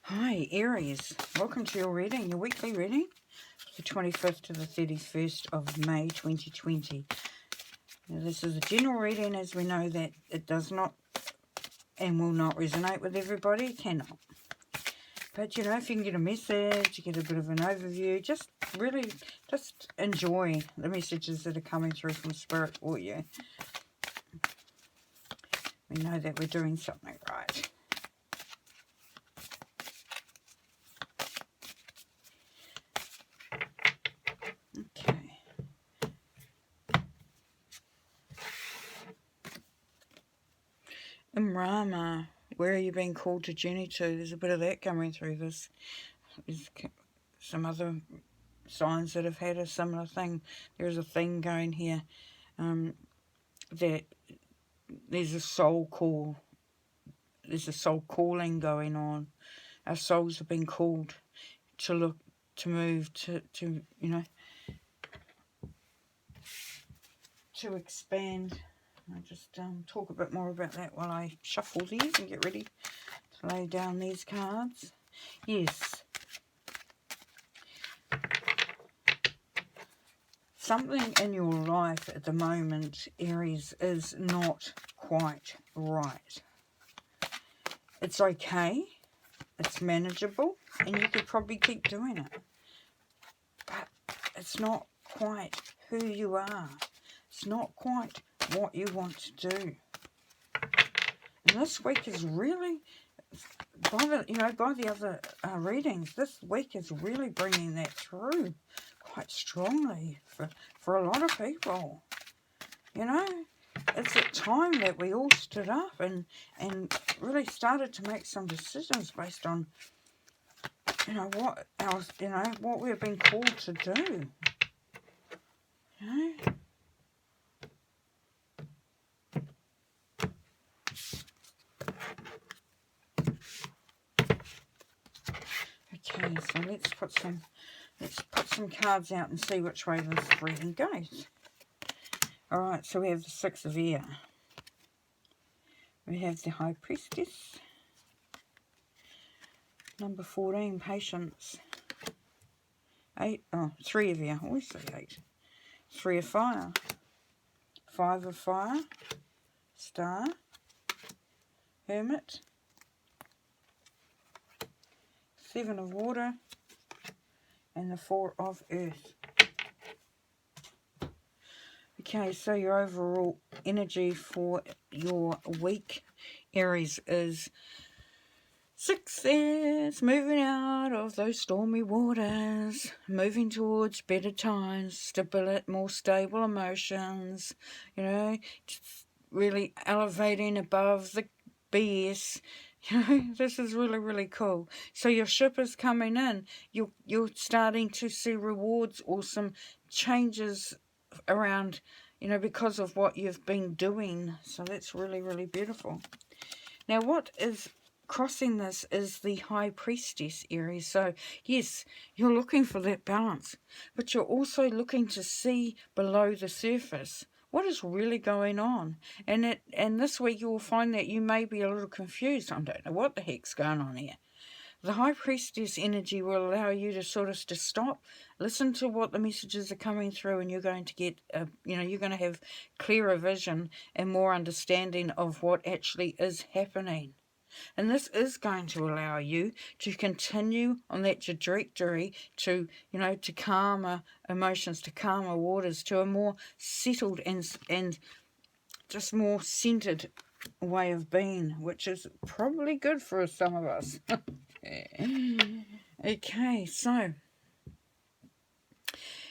Hi Aries, welcome to your reading, your weekly reading, the 25th to the 31st of May 2020. Now, this is a general reading, as we know that it does not and will not resonate with everybody, it cannot. But you know, if you can get a message, get a bit of an overview, just enjoy the messages that are coming through from Spirit for you. We know that we're doing something right. Okay. Rama, where are you being called to journey to? There's a bit of that coming through this. There's some other signs that have had a similar thing. There's a thing going here that there's a soul call. There's a soul calling going on. Our souls have been called to look, to move, to you know, to expand. I'll just talk a bit more about that while I shuffle these and get ready to lay down these cards. Yes. Something in your life at the moment, Aries, is not quite right. It's okay. It's manageable. And you could probably keep doing it. But it's not quite who you are. It's not quite what you want to do. And this week is really, by the other readings, this week is really bringing that through quite strongly for a lot of people. You know, it's a time that we all stood up and really started to make some decisions based on, what we've been called to do. You know? Okay, so let's put some cards out and see which way this reading goes. Alright, so we have the Six of Air. We have the High Priestess. Number 14, Patience. 3 of Air. I always say 8. 3 of Fire. 5 of Fire. Star. Hermit. 7 of Water. And the 4 of Earth. Okay, so your overall energy for your week, Aries, is success, moving out of those stormy waters, moving towards better times, stability, more stable emotions, you know, just really elevating above the BS. You know, this is really, really cool. So your ship is coming in. You're starting to see rewards or some changes around, because of what you've been doing. So that's really, really beautiful. Now, what is crossing this is the High Priestess, Aries. So yes, you're looking for that balance, but you're also looking to see below the surface what is really going on. And this week you will find that you may be a little confused. I don't know what the heck's going on here. The High Priestess energy will allow you to to stop, listen to what the messages are coming through, and you're going to get, you're going to have clearer vision and more understanding of what actually is happening. And this is going to allow you to continue on that trajectory to, to calmer emotions, to calmer waters, to a more settled and just more centered way of being, which is probably good for some of us. Okay, so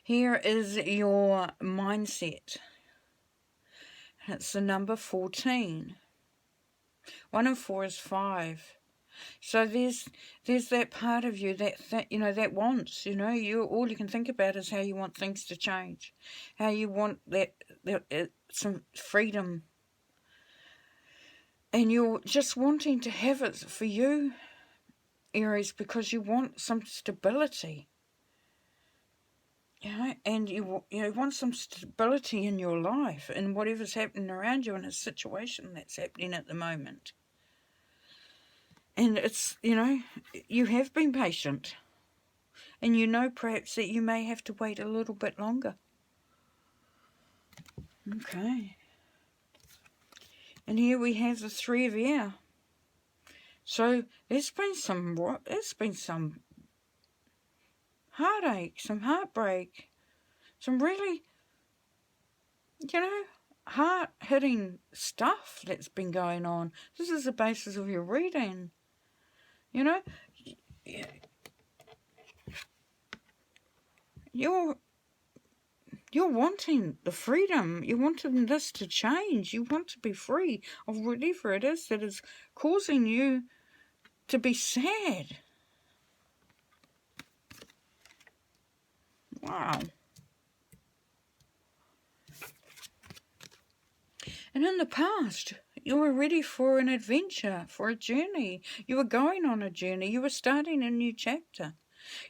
here is your mindset. It's the number 14. 1 and 4 is 5. So there's that part of you that that wants, you all you can think about is how you want things to change, how you want that some freedom, and you're just wanting to have it for you, Aries, because you want some stability. And you want some stability in your life and whatever's happening around you in a situation that's happening at the moment. And it's, you have been patient. And you know perhaps that you may have to wait a little bit longer. Okay. And here we have the Three of Air. So there's been some heartache, some heartbreak, some really, heart-hitting stuff that's been going on. This is the basis of your reading. You're wanting the freedom. You're wanting this to change. You want to be free of whatever it is that is causing you to be sad. Wow. And in the past, you were ready for an adventure, for a journey. You were going on a journey. You were starting a new chapter.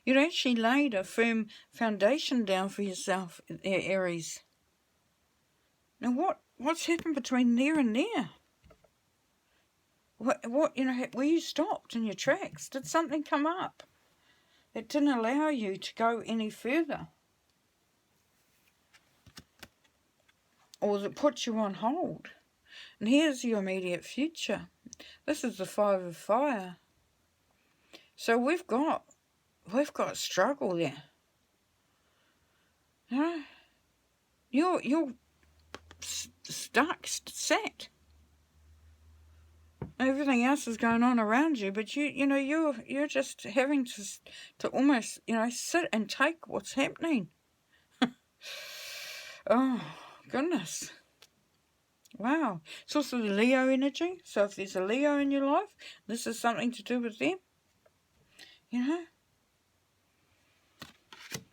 You'd actually laid a firm foundation down for yourself, Aries. Now, what's happened between there and there? Were you stopped in your tracks? Did something come up that didn't allow you to go any further? Or that put you on hold? And here's your immediate future. This is the Five of Fire. So we've got struggle there. You're stuck, sat. Everything else is going on around you, but you're just having to almost sit and take what's happening. Oh goodness. Wow. It's also the Leo energy. So if there's a Leo in your life, this is something to do with them.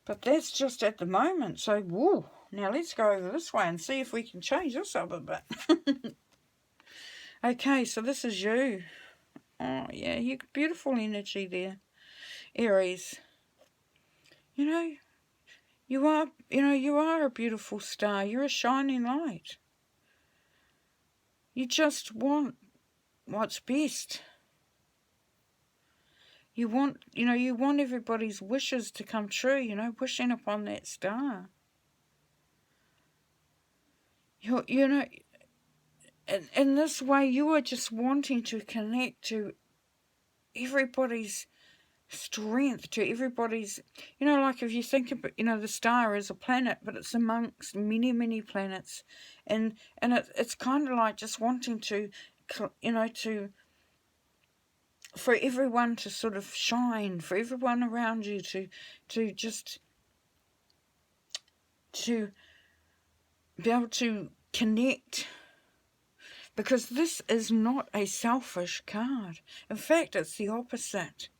But that's just at the moment. So, whoa. Now let's go over this way and see if we can change this up a bit. Okay, so this is you. Oh, yeah, you beautiful energy there, Aries. You are a beautiful star. You're a shining light. You just want what's best. You want everybody's wishes to come true, wishing upon that star. In this way, you are just wanting to connect to everybody's strength, to everybody's, like if you think about, the star is a planet, but it's amongst many, many planets. And it's kind of like just wanting to, for everyone to sort of shine, for everyone around you to be able to connect. Because this is not a selfish card. In fact, it's the opposite.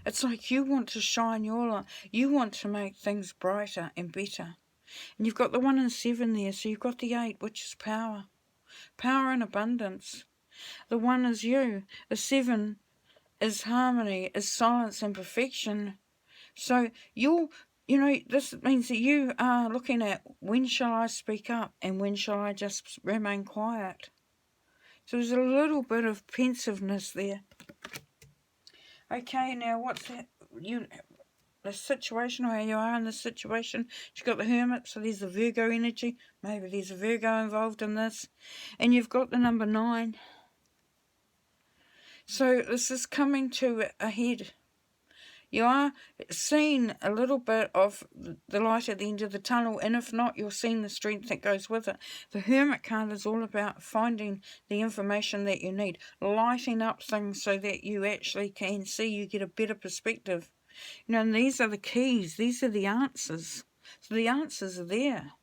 It's like you want to shine your light. You want to make things brighter and better. And you've got the 1 and 7 there, so you've got the 8, which is power. Power and abundance. The 1 is you. The 7 is harmony, is silence and perfection. So this means that you are looking at, when shall I speak up and when shall I just remain quiet? So there's a little bit of pensiveness there. Okay, now what's that? The situation, where you are in the situation. You've got the Hermit, so there's the Virgo energy. Maybe there's a Virgo involved in this. And you've got the number 9. So this is coming to a head. You are seeing a little bit of the light at the end of the tunnel, and if not, you're seeing the strength that goes with it. The Hermit card is all about finding the information that you need, lighting up things so that you actually can see, you get a better perspective. And these are the keys, these are the answers. So the answers are there.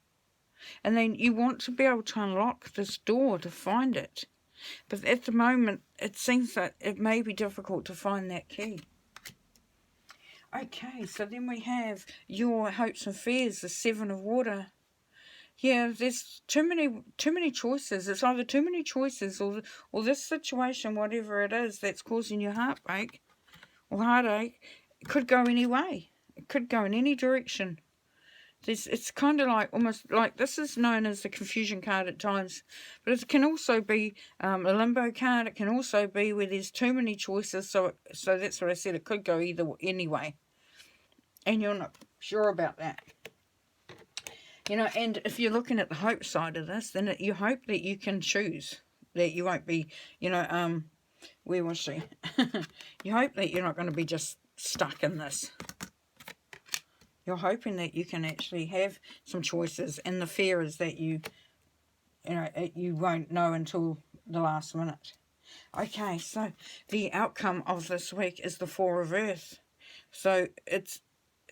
And then you want to be able to unlock this door to find it. But at the moment, it seems that it may be difficult to find that key. Okay, so then we have your hopes and fears, the 7 of water. Yeah, there's too many choices. It's either too many choices or this situation, whatever it is, that's causing you heartbreak or heartache, it could go any way. It could go in any direction. It's kind of like, almost like, this is known as the confusion card at times, but it can also be a limbo card. It can also be where there's too many choices, so that's what I said, it could go anyway, and you're not sure about that. You know, and if you're looking at the hope side of this, then you hope that you can choose, that you won't be, you know, where was she? You hope that you're not going to be just stuck in this. You're hoping that you can actually have some choices, and the fear is that you won't know until the last minute. Okay, so the outcome of this week is the Four of Earth. So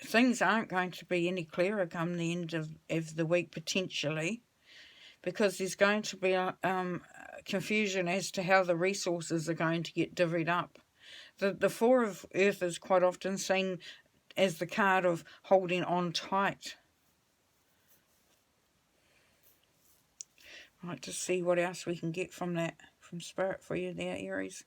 things aren't going to be any clearer come the end of the week, potentially, because there's going to be a confusion as to how the resources are going to get divvied up. The Four of Earth is quite often seen as the card of holding on tight. Right, to see what else we can get from that, from Spirit for you there, Aries.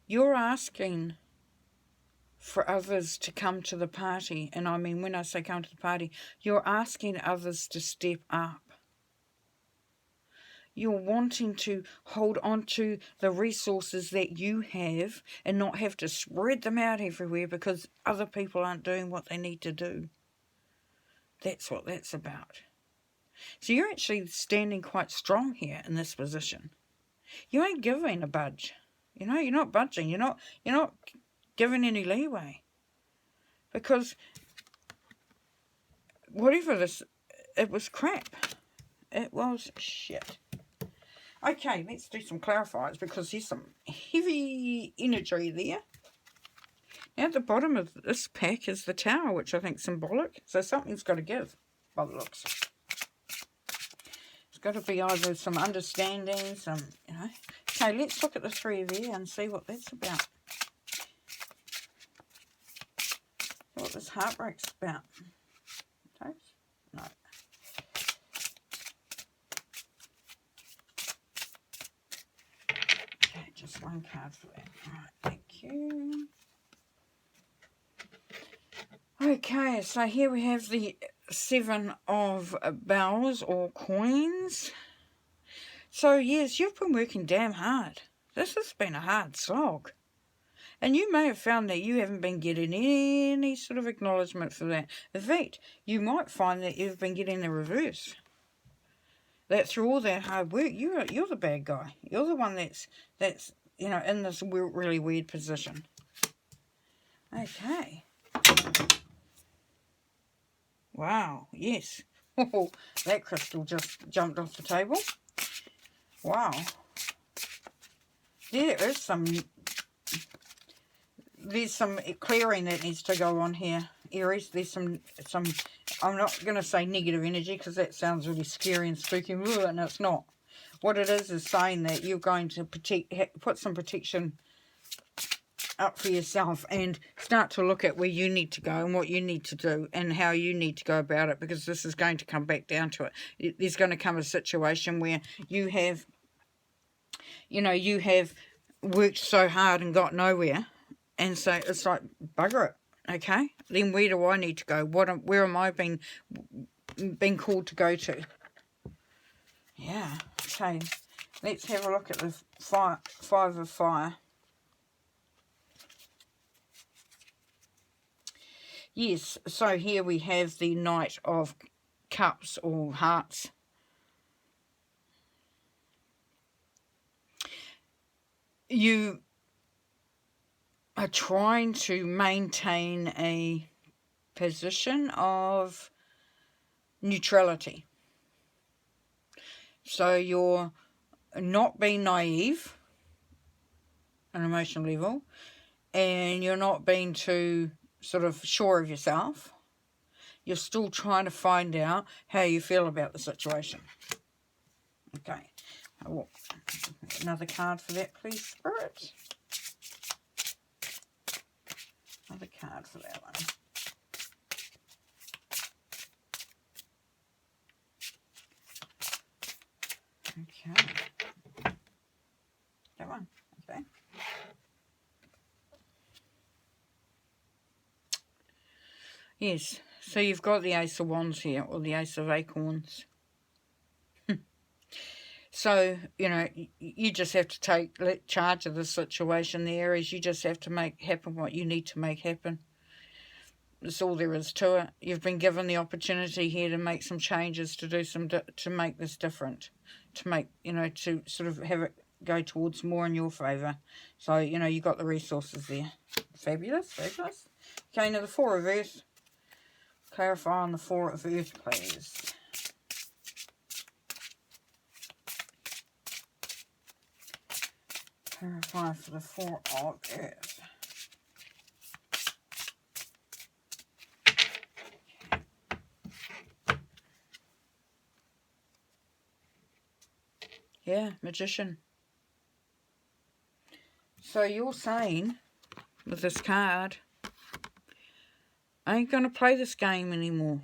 You're asking for others to come to the party, and I mean, when I say come to the party, you're asking others to step up. You're wanting to hold on to the resources that you have and not have to spread them out everywhere because other people aren't doing what they need to do. That's what that's about. So you're actually standing quite strong here in this position. You ain't giving a budge. You know, you're not budging. You're not giving any leeway. Because whatever this, it was crap. It was shit. Okay, let's do some clarifiers, because there's some heavy energy there. Now at the bottom of this pack is the Tower, which I think is symbolic. So something's got to give, by the looks. It's got to be either some understanding, some, you know. Okay, let's look at the Three of Air and see what that's about. What this heartbreak's about. Okay? No. Okay, just one card for that. Alright, thank you. Okay, so here we have the Seven of Bells, or coins. So yes, you've been working damn hard. This has been a hard slog. And you may have found that you haven't been getting any sort of acknowledgement for that. In fact, you might find that you've been getting the reverse. That through all that hard work, you're the bad guy. You're the one that's you know, in this really weird position. Okay. Wow, yes. Oh, that crystal just jumped off the table. Wow. There's some clearing that needs to go on here, Aries. There's some I'm not going to say negative energy, because that sounds really scary and spooky, and it's not. What it is saying that you're going to put some protection up for yourself and start to look at where you need to go and what you need to do and how you need to go about it, because this is going to come back down to it. There's going to come a situation where you have, you know, you have worked so hard and got nowhere, and so it's like, bugger it. Okay, then where do I need to go? Where am I being called to go to? Yeah. Okay, let's have a look at the Five of Fire. Yes, so here we have the Knight of Cups, or Hearts. You are trying to maintain a position of neutrality. So you're not being naive on an emotional level, and you're not being too sort of sure of yourself. You're still trying to find out how you feel about the situation. Okay. Another card for that, please, Spirit. Another card for that one. Okay. That one. Okay. Yes, so you've got the Ace of Wands here, or the Ace of Acorns. So, you know, you just have to take charge of the situation, the Aries. You just have to make happen what you need to make happen. That's all there is to it. You've been given the opportunity here to make some changes, to do some, to make this different, to make, you know, to sort of have it go towards more in your favour. So, you know, you got the resources there. Fabulous, fabulous. Okay, now the Four of Earth. Clarify on the Four of Earth, please. Clarify for the Four of Earth. Yeah, Magician. So you're saying, with this card, I ain't going to play this game anymore.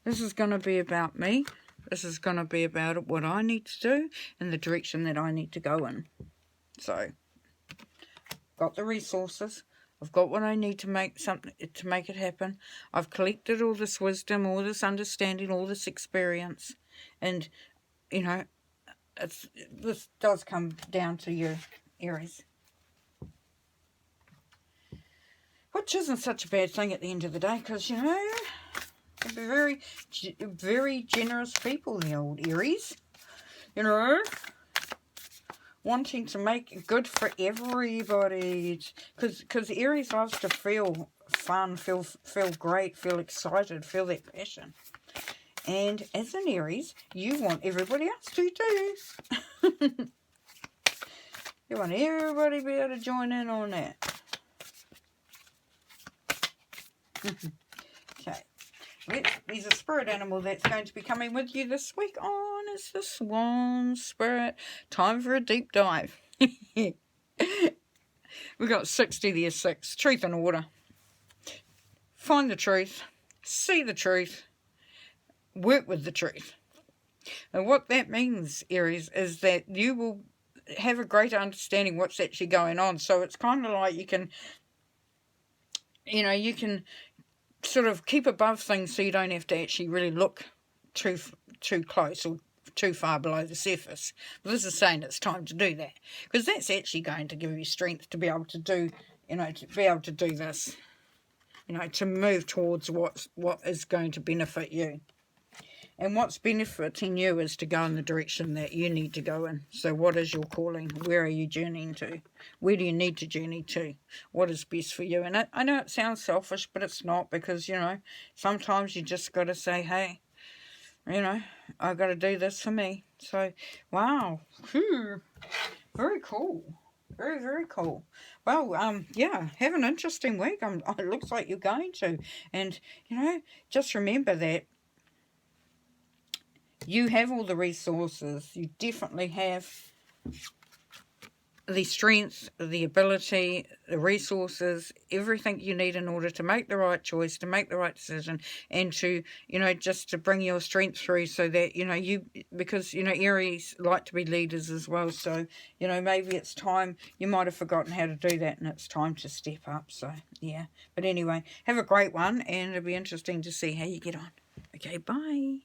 This is going to be about me. This is going to be about what I need to do and the direction that I need to go in. So, got the resources. I've got what I need to make something to make it happen. I've collected all this wisdom, all this understanding, all this experience, and you know, this does come down to you, Aries, which isn't such a bad thing at the end of the day, because you know, they're very, very generous people, the old Aries. You know, wanting to make it good for everybody, because Aries loves to feel fun, feel great, feel excited, feel that passion. And as an Aries, you want everybody else to too. You want everybody to be able to join in on that. Okay. There's a spirit animal that's going to be coming with you this week on. It's the Swan Spirit. Time for a deep dive. We've got 60 there, 6. Truth and order. Find the truth. See the truth. Work with the truth. And what that means, Aries, is that you will have a greater understanding what's actually going on. So it's kind of like you can, you know, you can sort of keep above things so you don't have to actually really look too close or too far below the surface. But this is saying it's time to do that, because that's actually going to give you strength to be able to do, you know, to be able to do this, you know, to move towards what is going to benefit you. And what's benefiting you is to go in the direction that you need to go in. So what is your calling? Where are you journeying to? Where do you need to journey to? What is best for you? And I know it sounds selfish, but it's not, because, you know, sometimes you just got to say, hey, you know, I've got to do this for me. So, wow. Very cool. Very, very cool. Well, yeah, have an interesting week. It looks like you're going to. And, you know, just remember that you have all the resources. You definitely have the strength, the ability, the resources, everything you need in order to make the right choice, to make the right decision, and to, you know, just to bring your strength through, so that, you know, because, you know, Aries like to be leaders as well. So, you know, maybe it's time, you might have forgotten how to do that, and it's time to step up. So, yeah. But anyway, have a great one, and it'll be interesting to see how you get on. Okay, bye.